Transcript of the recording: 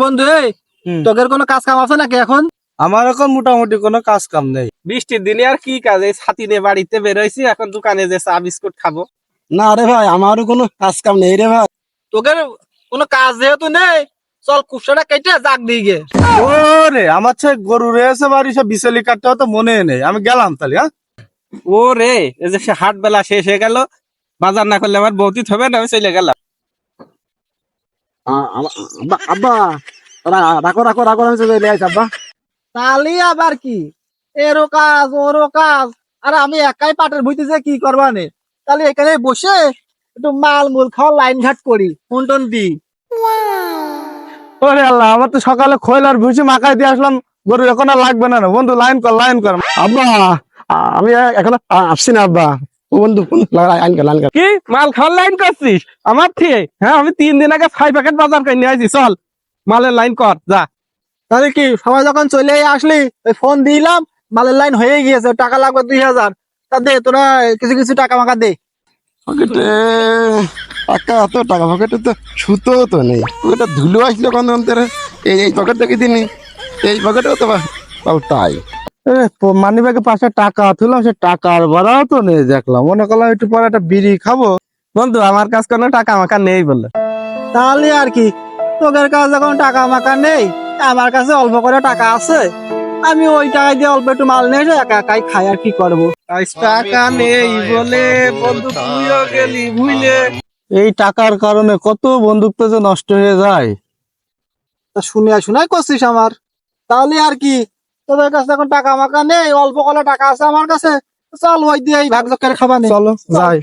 বন্ধু তোদের কোনো কাজ কাম আছে নাকি এখন? আমার এখন মোটামুটি কোনো কাজ কাম নেই। বৃষ্টির দিনে আর কি কাজ, এই ছাতি নিয়ে বাড়িতে বেরোইছি, এখন দোকানে যে চা বিস্কুট খাবো। না রে ভাই, আমারও কোনো কাজ কাম নেই রে ভাই। তোদের কোনো কাজ যেহেতু নেই, চল কুপসাটা কেটে জাগ দিয়ে গে। ওরে আমার ছে গরু রয়েছে বাড়ি, সব বিচলি কাটতে তো মনে নেই, আমি গেলাম তাহলে। হ্যাঁ ও রে, এই যে সে হাট বেলা শেষ হয়ে গেল, বাজার না করলে আমার বৌতি হবে না, আমি চলে গেলাম। আব্বা রাখো রাখো রাখো, আমি চলে যাই আব্বা। তাহলে আবার কি, এরও কাজ ওরও কাজ, আর আমি একাই পাটের ভুইতেছে কি করবা নে? তাহলে এখানে বসে একটু মাল মুল খাওয়া লাইন ঘাট করি, ফোন টোন দি। ওরে আল্লাহ, আমার তো সকালে খোল আর ভুসি মাখাই দিয়ে আসলাম, গরু এখন আর লাগবে না। বন্ধু লাইন কর লাইন কর। আব্বা আমি এখন আসছি না আব্বা। ও বন্ধু লাইন কর লাইন কর। কি মাল খাওয়ার লাইন করছিস আমার থেকে? হ্যাঁ, আমি 3 দিন আগে 5 প্যাকেট বাজার করে নিয়ে আসছি, চল মালের লাইন কর যা। তাহলে কি সবাই যখন চলে আসলি ওই ফোন দিলাম, মালের লাইন হয়ে গিয়েছে, টাকা লাগবে 2000। তা দে তোরা কিছু কিছু টাকা মাকা দে। পকেটে টাকা, এত টাকা পকেটে তো সুতো তো নেই। পকেটে ধুলো আসলো কোন অন্তরে, এই পকেট দেখি দিনি, এই পকেটেও তো তাই। মানি ব্যাগে 500 টাকা তুললাম, সে টাকার ভরাও তো নেই দেখলাম। মনে করলাম একটু পরে একটা বিড়ি খাবো। বন্ধু আমার কাছে কোনো টাকা মাকা নেই বলে। তাহলে আর কি, তোদের কাছে যখন টাকা মাকা নেই, আমার কাছে অল্প করে টাকা আছে, আমি ওই টাকা দিয়ে অল্প একটু মাল নিয়ে এসে একা একাই খাই, আর কি করবো। আজ টাকা নেই বলে বন্ধু তুইও গেলি ভুলে। এই টাকার কারণে কত বন্ধুত্ব যে নষ্ট হয়ে যায়। তা শুনাই করছিস আমার। তাহলে আর কি, তোদের কাছে এখন টাকা মাকা নেই, অল্প করে টাকা আছে আমার কাছে, চল ওই দিয়ে ভাগ করে খাবা নেই। চলো যাই।